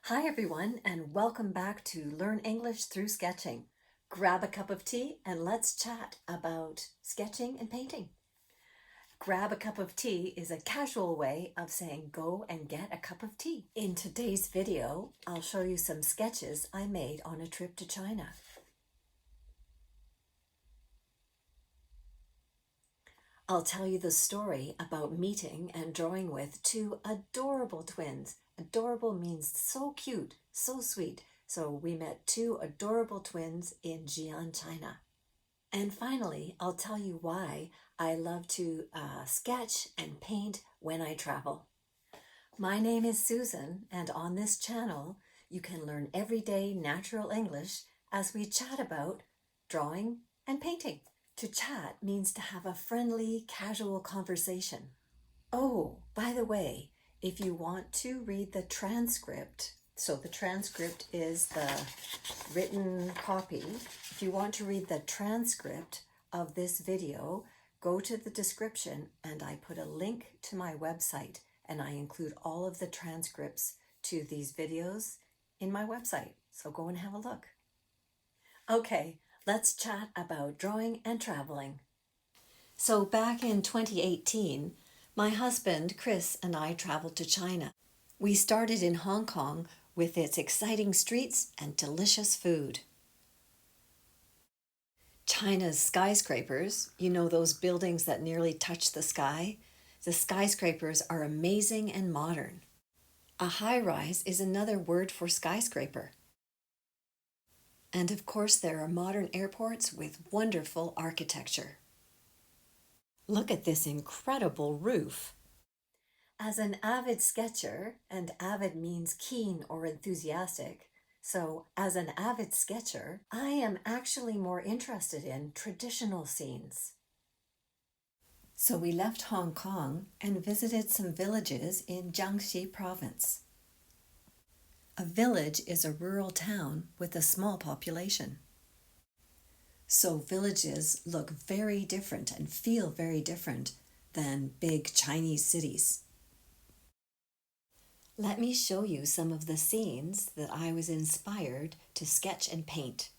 Hi everyone, and welcome back to Learn English Through Sketching. Grab a cup of tea and let's chat about sketching and painting. Grab a cup of tea is a casual way of saying go and get a cup of tea. In today's video, I'll show you some sketches I made on a trip to China. I'll tell you the story about meeting and drawing with two adorable twins. Adorable means so cute, so sweet. So we met two adorable twins in Jiangxi, China. And finally, I'll tell you why I love to sketch and paint when I travel. My name is Susan, and on this channel, you can learn everyday natural English as we chat about drawing and painting. To chat means to have a friendly, casual conversation. Oh, by the way, if you want to read the transcript, so the transcript is the written copy. If you want to read the transcript of this video, go to the description and I put a link to my website and I include all of the transcripts to these videos in my website. So go and have a look. Okay. Let's chat about drawing and traveling. So back in 2018, my husband, Chris, and I traveled to China. We started in Hong Kong with its exciting streets and delicious food. China's skyscrapers, you know those buildings that nearly touch the sky? The skyscrapers are amazing and modern. A high-rise is another word for skyscraper. And of course, there are modern airports with wonderful architecture. Look at this incredible roof. As an avid sketcher, and avid means keen or enthusiastic, so as an avid sketcher, I am actually more interested in traditional scenes. So we left Hong Kong and visited some villages in Jiangxi Province. A village is a rural town with a small population. So villages look very different and feel very different than big Chinese cities. Let me show you some of the scenes that I was inspired to sketch and paint.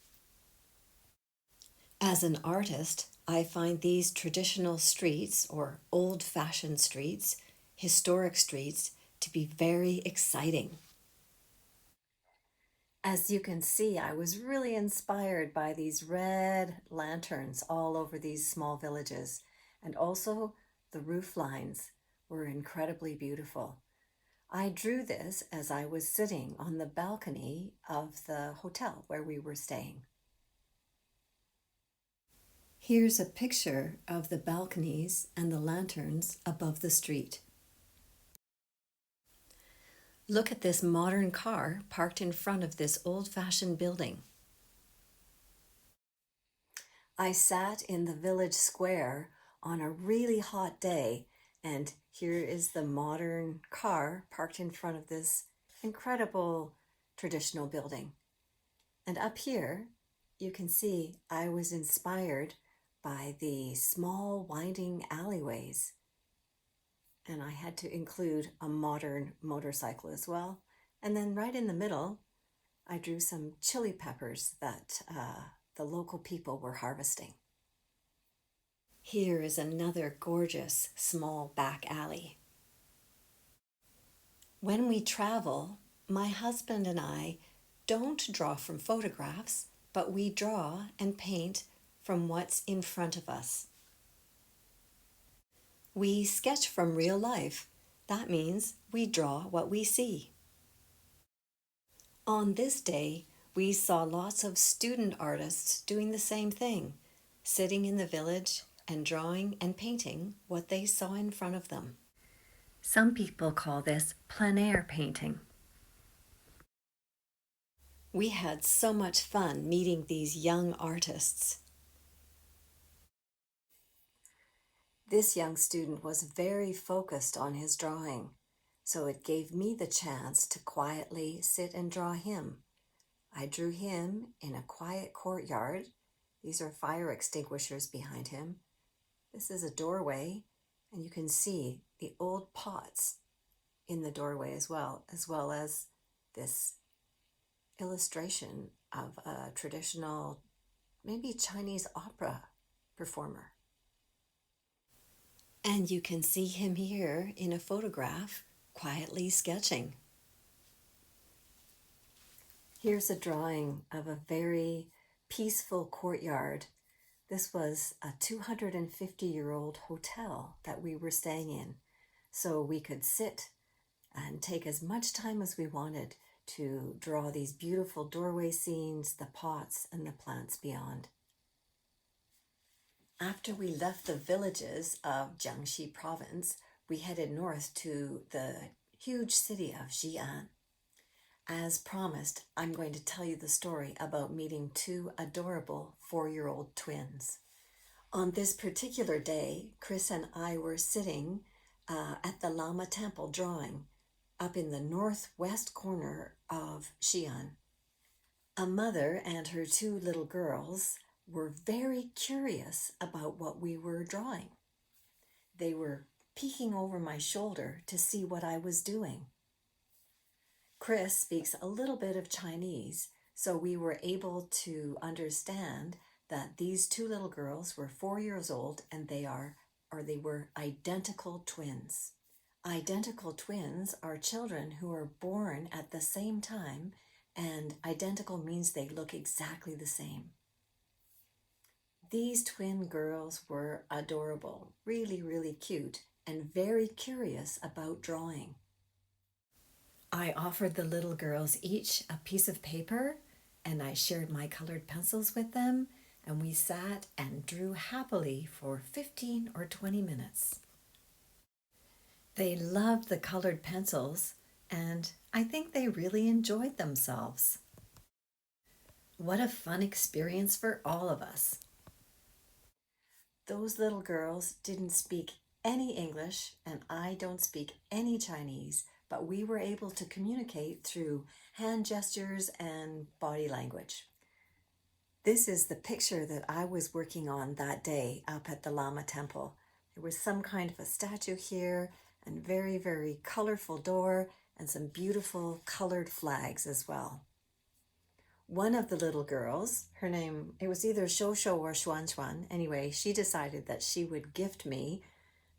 As an artist, I find these traditional streets or old-fashioned streets, historic streets, to be very exciting. As you can see, I was really inspired by these red lanterns all over these small villages, and also the roof lines were incredibly beautiful. I drew this as I was sitting on the balcony of the hotel where we were staying. Here's a picture of the balconies and the lanterns above the street. Look at this modern car parked in front of this old-fashioned building. I sat in the village square on a really hot day, and here is the modern car parked in front of this incredible traditional building. And up here, you can see I was inspired by the small winding alleyways. And I had to include a modern motorcycle as well. And then right in the middle, I drew some chili peppers that the local people were harvesting. Here is another gorgeous small back alley. When we travel, my husband and I don't draw from photographs, but we draw and paint from what's in front of us. We sketch from real life. That means we draw what we see. On this day, we saw lots of student artists doing the same thing, sitting in the village and drawing and painting what they saw in front of them. Some people call this plein air painting. We had so much fun meeting these young artists. This young student was very focused on his drawing, so it gave me the chance to quietly sit and draw him. I drew him in a quiet courtyard. These are fire extinguishers behind him. This is a doorway, and you can see the old pots in the doorway as well as this illustration of a traditional, maybe Chinese opera performer. And you can see him here in a photograph, quietly sketching. Here's a drawing of a very peaceful courtyard. This was a 250-year-old hotel that we were staying in, so we could sit and take as much time as we wanted to draw these beautiful doorway scenes, the pots and the plants beyond. After we left the villages of Jiangxi Province, we headed north to the huge city of Xi'an. As promised, I'm going to tell you the story about meeting two adorable 4-year-old twins. On this particular day, Chris and I were sitting at the Lama Temple drawing up in the northwest corner of Xi'an. A mother and her 2 little girls were very curious about what we were drawing. They were peeking over my shoulder to see what I was doing. Chris speaks a little bit of Chinese, so we were able to understand that these 2 little girls were 4 years old and they were identical twins. Identical twins are children who are born at the same time, and identical means they look exactly the same. These twin girls were adorable, really, really cute, and very curious about drawing. I offered the little girls each a piece of paper, and I shared my colored pencils with them, and we sat and drew happily for 15 or 20 minutes. They loved the colored pencils, and I think they really enjoyed themselves. What a fun experience for all of us. Those little girls didn't speak any English, and I don't speak any Chinese, but we were able to communicate through hand gestures and body language. This is the picture that I was working on that day up at the Lama Temple. There was some kind of a statue here, and very, very colorful door, and some beautiful colored flags as well. One of the little girls, her name, it was either Shosho or Xuan, anyway, she decided that she would gift me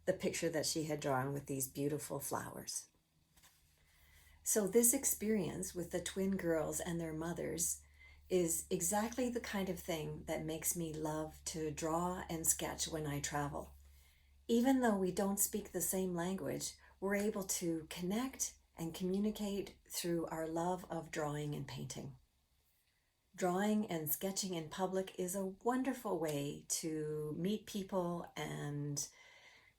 the picture that she had drawn with these beautiful flowers. So this experience with the twin girls and their mothers is exactly the kind of thing that makes me love to draw and sketch when I travel. Even though we don't speak the same language, we're able to connect and communicate through our love of drawing and painting. Drawing and sketching in public is a wonderful way to meet people, and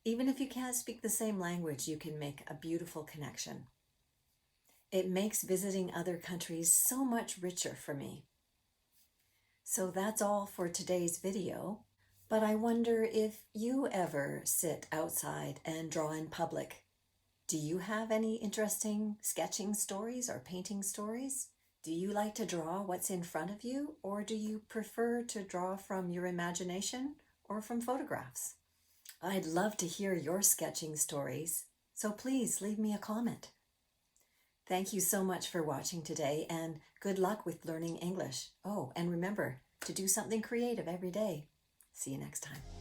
even if you can't speak the same language, you can make a beautiful connection. It makes visiting other countries so much richer for me. So that's all for today's video, but I wonder if you ever sit outside and draw in public. Do you have any interesting sketching stories or painting stories? Do you like to draw what's in front of you, or do you prefer to draw from your imagination or from photographs? I'd love to hear your sketching stories, so please leave me a comment. Thank you so much for watching today, and good luck with learning English. Oh, and remember to do something creative every day. See you next time.